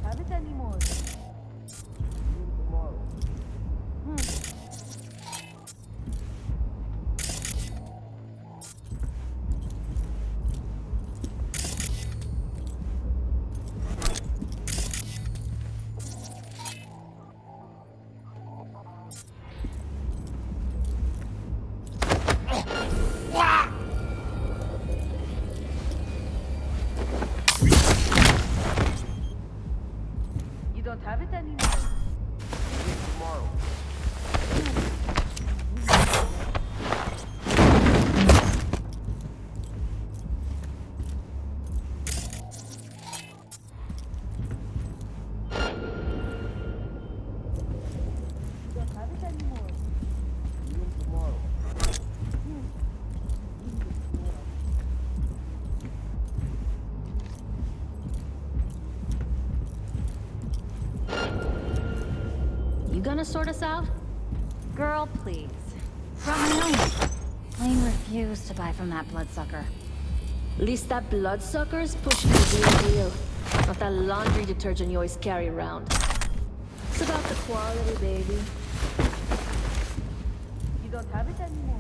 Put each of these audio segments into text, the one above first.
have it anymore. Tomorrow. You don't have it anymore. Tomorrow. You don't have it anymore. Tomorrow. You gonna sort us out? Girl, please. From my own. Plain refuse to buy from that bloodsucker. Least that bloodsucker's pushing the real deal. Not that laundry detergent you always carry around. It's about the quality, baby. You don't have it anymore.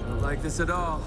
Don't like this at all.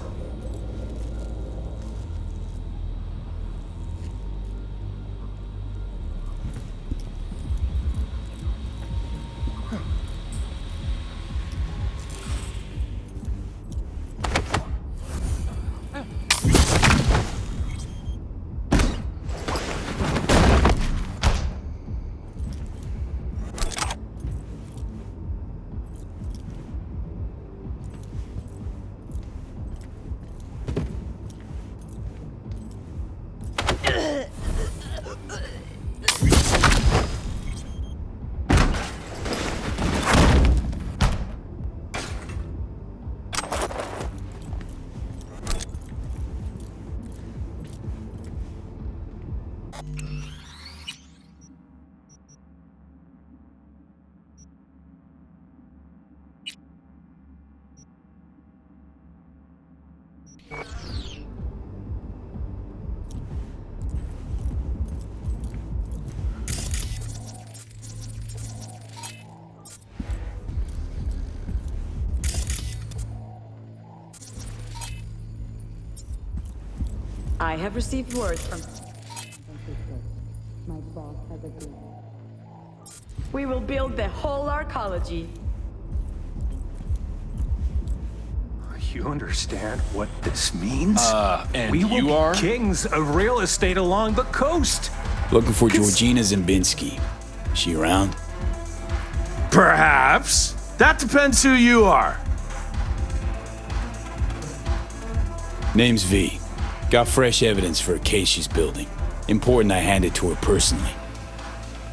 I have received word from... My boss has agreed. We will build the whole arcology. You understand what this means? And we will you be are? kings of real estate along the coast. Looking for Georgina Zembinsky. She around? Perhaps. That depends who you are. Name's V. Got fresh evidence for a case she's building. Important I hand it to her personally.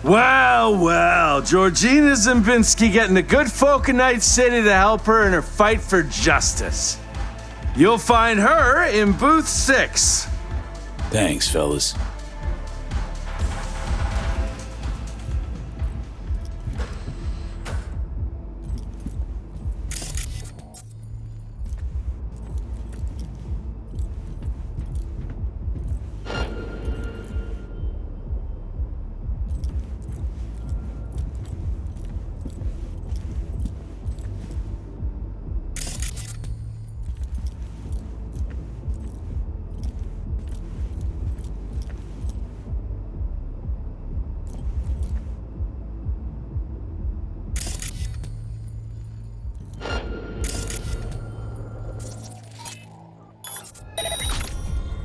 Well, well, Georgina Zembinsky getting the good folk of Night City to help her in her fight for justice. You'll find her in booth 6. Thanks, fellas.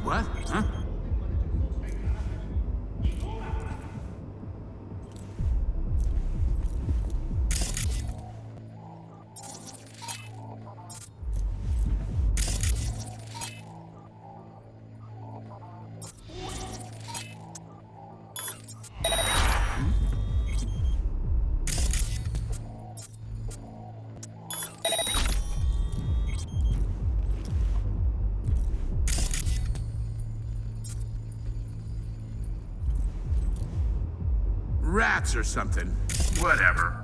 What? Huh? Rats or something. Whatever.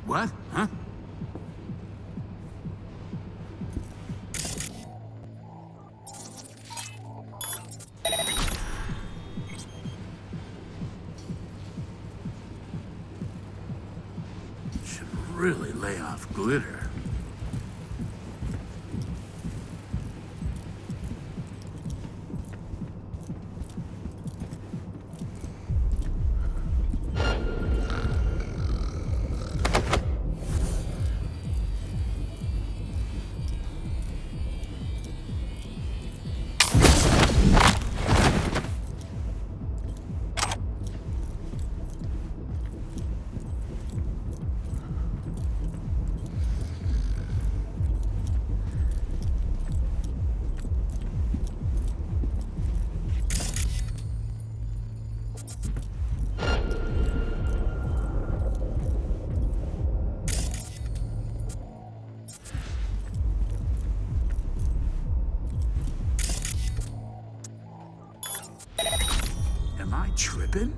What? Huh? Should really lay off glitter. Am I tripping?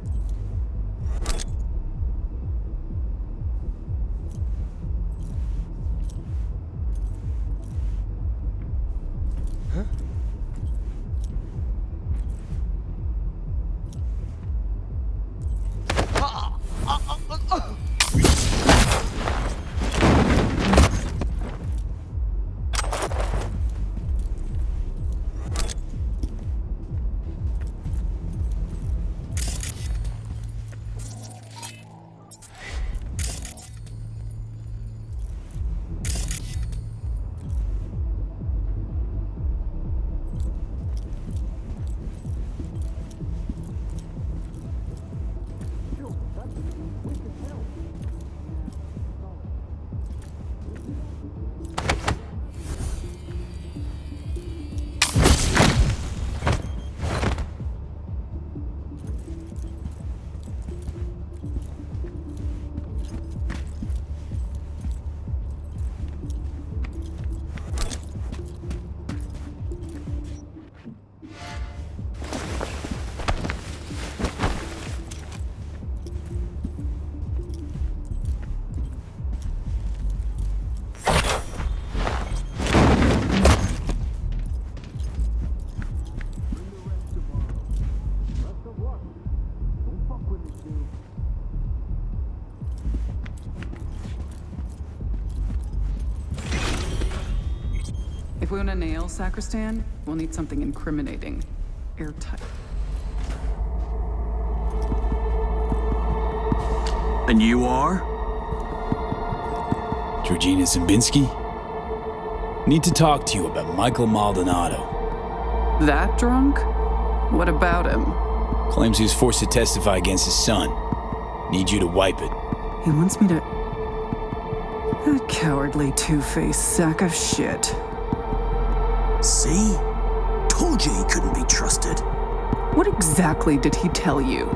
we want to nail Sacristan, we'll need something incriminating. Airtight. And you are? Georgina Zembinsky? Need to talk to you about Michael Maldonado. That drunk? What about him? Claims he was forced to testify against his son. Need you to wipe it. He wants me to... That cowardly two-faced sack of shit. See? Told you he couldn't be trusted. What exactly did he tell you?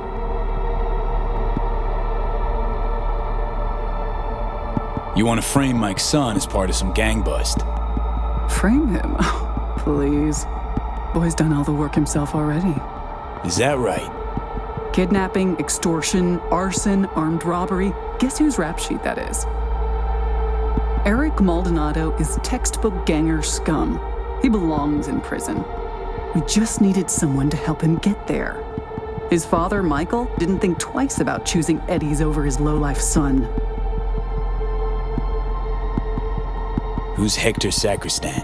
You want to frame Mike's son as part of some gang bust. Frame him? Please. Boy's done all the work himself already. Is that right? Kidnapping, extortion, arson, armed robbery. Guess whose rap sheet that is? Eric Maldonado is textbook ganger scum. He belongs in prison. We just needed someone to help him get there. His father, Michael, didn't think twice about choosing Eddie's over his lowlife son. Who's Hector Sacristan?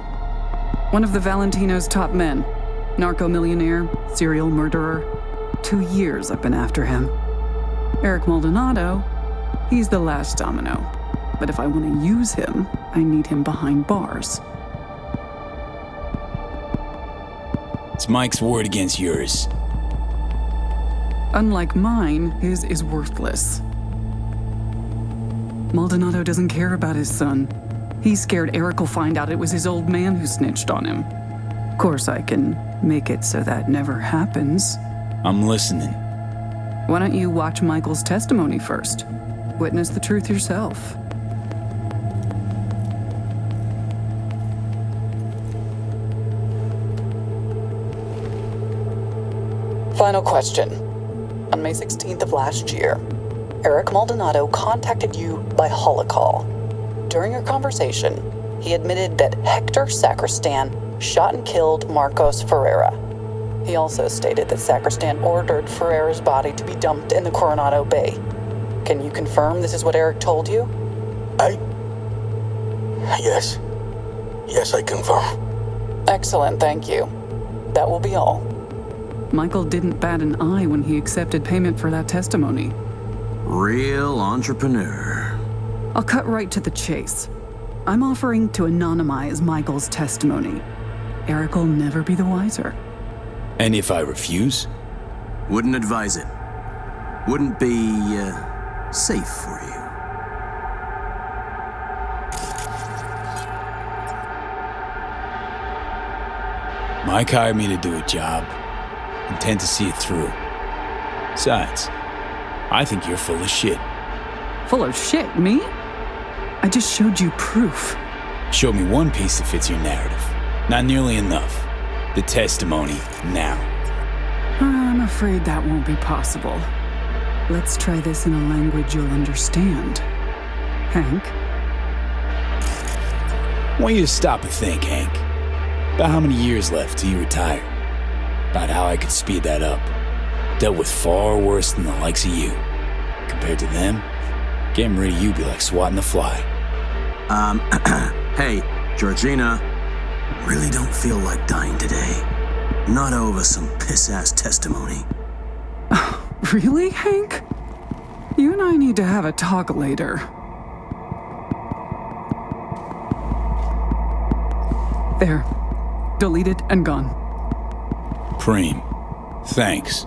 One of the Valentino's top men. Narco-millionaire, serial murderer. 2 years I've been after him. Eric Maldonado, he's the last domino. But if I want to use him, I need him behind bars. It's Mike's word against yours. Unlike mine, his is worthless. Maldonado doesn't care about his son. He's scared Eric will find out it was his old man who snitched on him. Of course, I can make it so that never happens. I'm listening. Why don't you watch Michael's testimony first? Witness the truth yourself. Final question. On May 16th of last year, Eric Maldonado contacted you by holocall. During your conversation, he admitted that Hector Sacristan shot and killed Marcos Ferreira. He also stated that Sacristan ordered Ferreira's body to be dumped in the Coronado Bay. Can you confirm this is what Eric told you? Yes. Yes, I confirm. Excellent, thank you. That will be all. Michael didn't bat an eye when he accepted payment for that testimony. Real entrepreneur. I'll cut right to the chase. I'm offering to anonymize Michael's testimony. Eric will never be the wiser. And if I refuse? Wouldn't advise it. Wouldn't be, safe for you. Mike hired me to do a job. Intend to see it through. Besides, I think you're full of shit. Full of shit, me? I just showed you proof. Show me one piece that fits your narrative. Not nearly enough. The testimony, now. I'm afraid that won't be possible. Let's try this in a language you'll understand. Hank? I want you to stop and think, Hank. About how many years left till you retire. About how I could speed that up. Dealt with far worse than the likes of you. Compared to them, getting rid of you be like swatting the fly. Hey, Georgina. Really don't feel like dying today. Not over some piss-ass testimony. Really, Hank? You and I need to have a talk later. There. Deleted and gone. Preem. Thanks.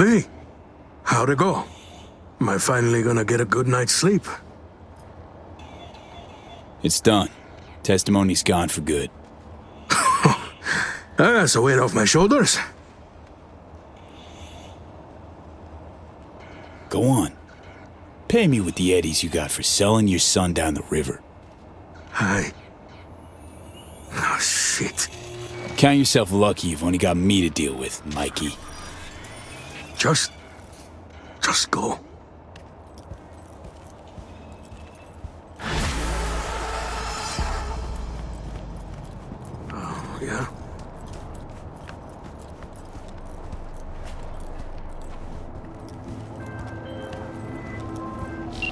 V, how'd it go? Am I finally gonna get a good night's sleep? It's done. Testimony's gone for good. That's a weight off my shoulders. Go on. Pay me with the eddies you got for selling your son down the river. Oh, shit. Count yourself lucky you've only got me to deal with, Mikey. Just go. Oh, yeah?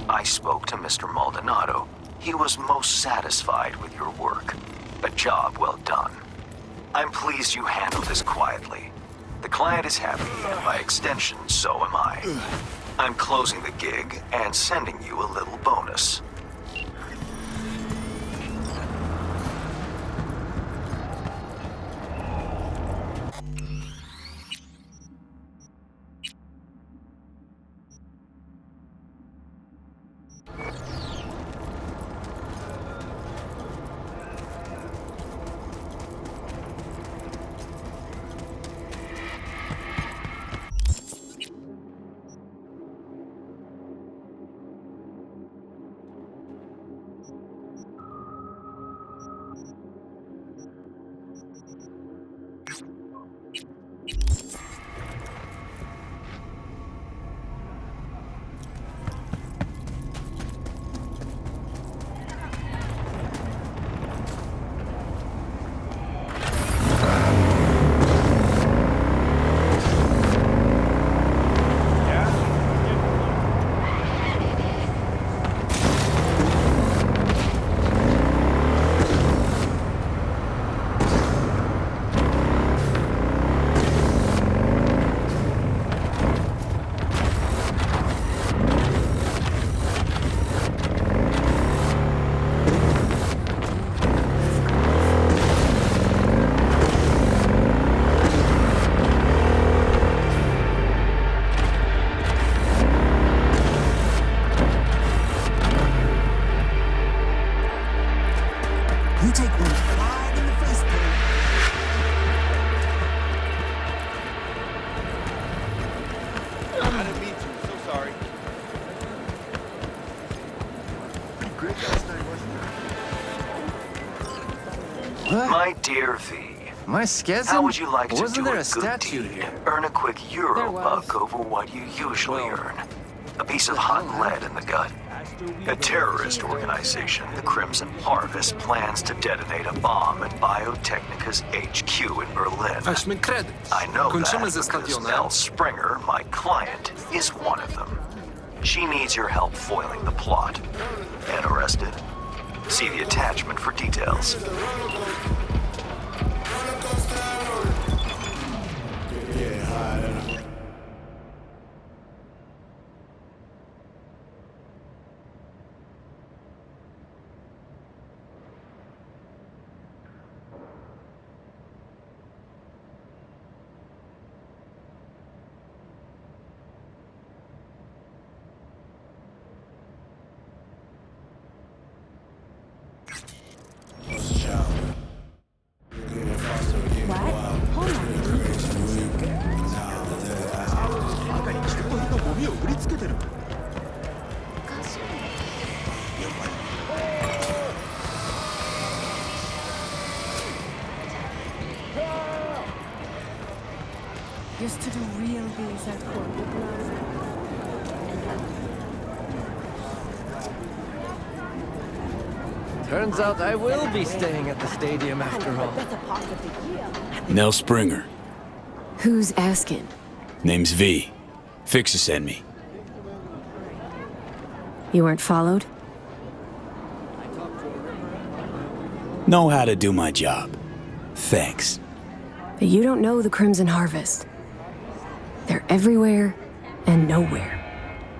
I spoke to Mr. Maldonado. He was most satisfied with your work. A job well done. I'm pleased you handled this quietly. The client is happy, and by extension, so am I. I'm closing the gig and sending you a little bonus. You take one right in the face, bro. I didn't mean to. So sorry. Pretty great last night, wasn't it? My dear V, My schism? how would you like to Wasn't do there a a good statue deed here? and earn a quick euro buck over what you usually earn? A piece of hot lead in the gut. A terrorist organization, the Crimson Harvest, plans to detonate a bomb at Biotechnica's HQ in Berlin. I know that because Mel Springer, my client, is one of them. She needs your help foiling the plot. Interested? See the attachment for details. Used to do real things at Corporate Plaza. Turns out I will be staying at the stadium after all. Nell Springer. Who's asking? Name's V. Fixer sent me. You weren't followed? Know how to do my job. Thanks. But you don't know the Crimson Harvest. They're everywhere and nowhere.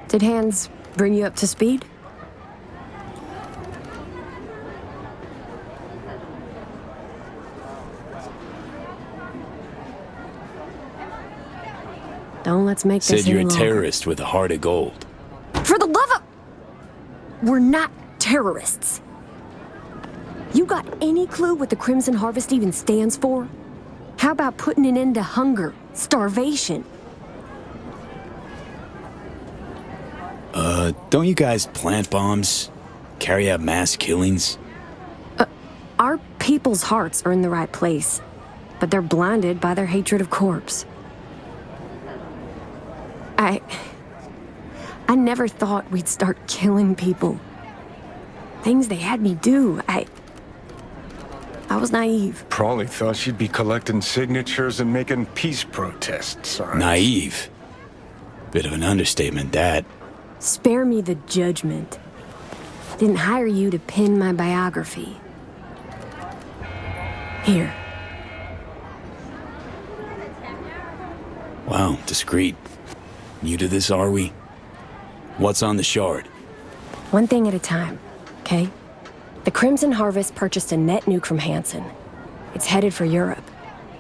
Did Hands bring you up to speed? Don't let's make this Said you're a any longer. terrorist with a heart of gold. For the love of... We're not terrorists. You got any clue what the Crimson Harvest even stands for? How about putting an end to hunger, starvation? Don't you guys plant bombs? Carry out mass killings? Our people's hearts are in the right place, but they're blinded by their hatred of corpse. I never thought we'd start killing people. Things they had me do. I was naive. Probably thought she'd be collecting signatures and making peace protest signs. Naive. Bit of an understatement, that. Spare me the judgment. Didn't hire you to pen my biography. Here. Wow, discreet. New to this, are we? What's on the shard? One thing at a time, okay? The Crimson Harvest purchased a net nuke from Hansen. It's headed for Europe.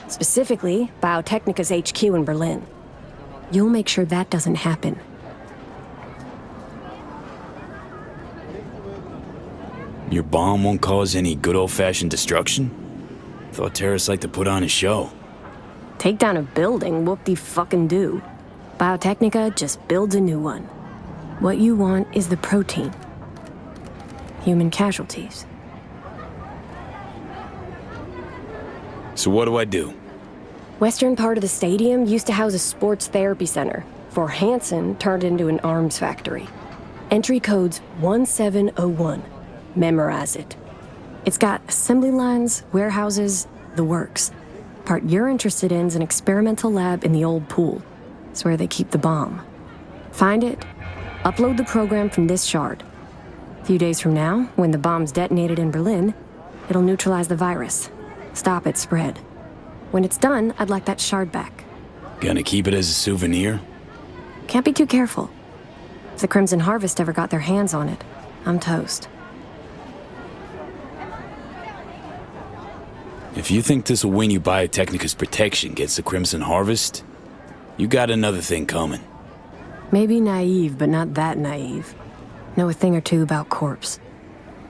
Specifically, Biotechnica's HQ in Berlin. You'll make sure that doesn't happen. Your bomb won't cause any good old-fashioned destruction? Thought terrorists like to put on a show. Take down a building, whoop-de-fucking-do. Biotechnica just builds a new one. What you want is the protein. Human casualties. So what do I do? Western part of the stadium used to house a sports therapy center, before Hansen turned into an arms factory. Entry code's 1701. Memorize it. It's got assembly lines, warehouses, the works. Part you're interested in is an experimental lab in the old pool. It's where they keep the bomb. Find it, upload the program from this shard. A few days from now, when the bomb's detonated in Berlin, it'll neutralize the virus. Stop its spread. When it's done, I'd like that shard back. Gonna keep it as a souvenir? Can't be too careful. If the Crimson Harvest ever got their hands on it, I'm toast. If you think this'll win you Biotechnica's protection against the Crimson Harvest, you got another thing coming. Maybe naive, but not that naive. Know a thing or two about corpse.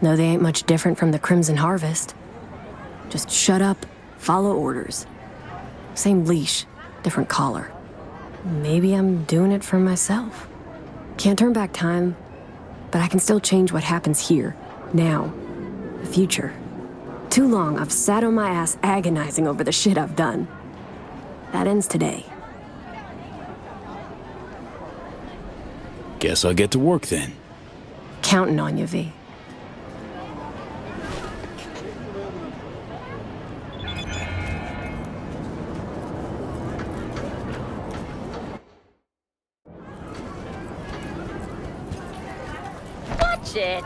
Know they ain't much different from the Crimson Harvest. Just shut up, follow orders. Same leash, different collar. Maybe I'm doing it for myself. Can't turn back time, but I can still change what happens here, now, the future. Too long I've sat on my ass agonizing over the shit I've done. That ends today. Guess I'll get to work then. Counting on you, V. Watch it!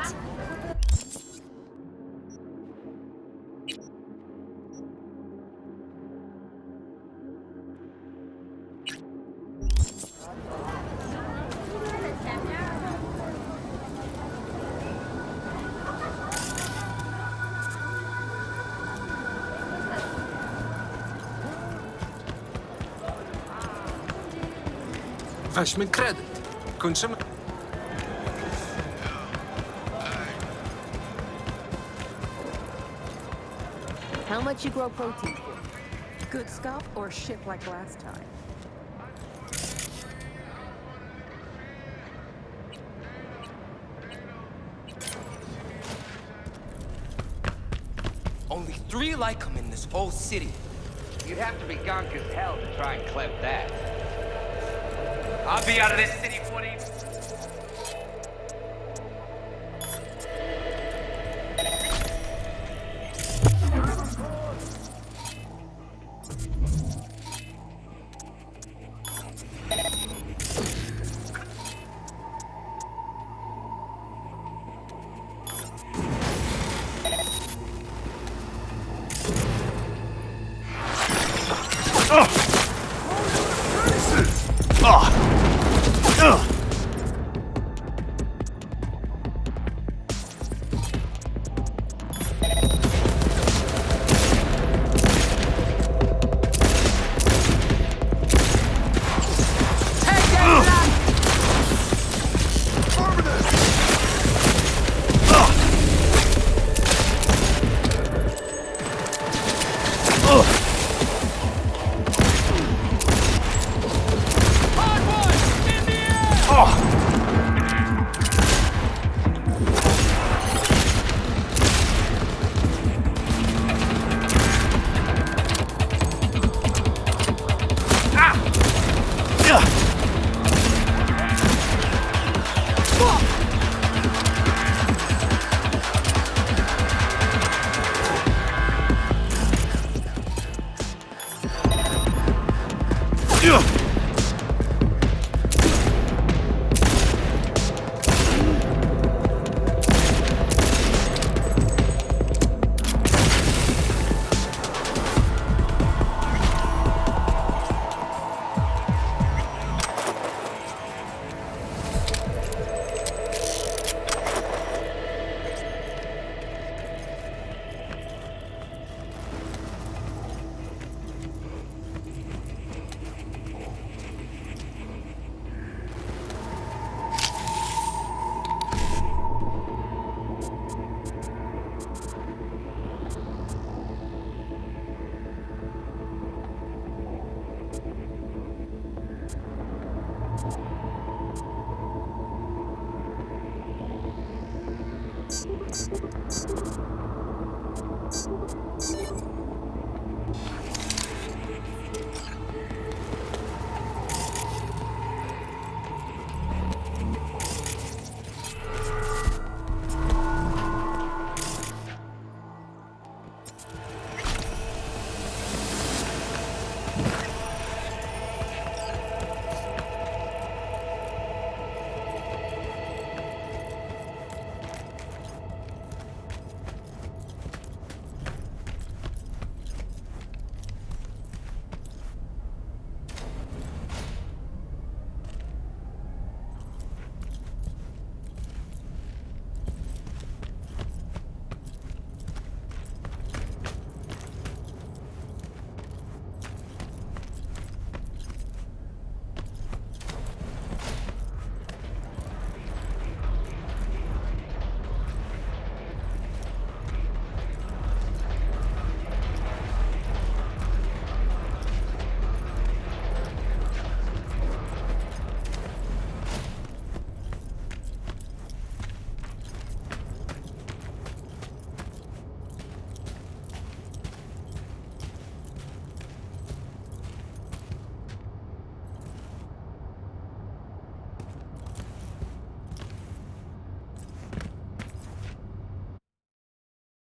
Weź mi kredyt. Kończymy. How much you grow protein for? Good stuff or shit like last time? Only 3 like them in this whole city. You'd have to be gonk as hell to try and clip that. I'll be out of this city 40. Ugh.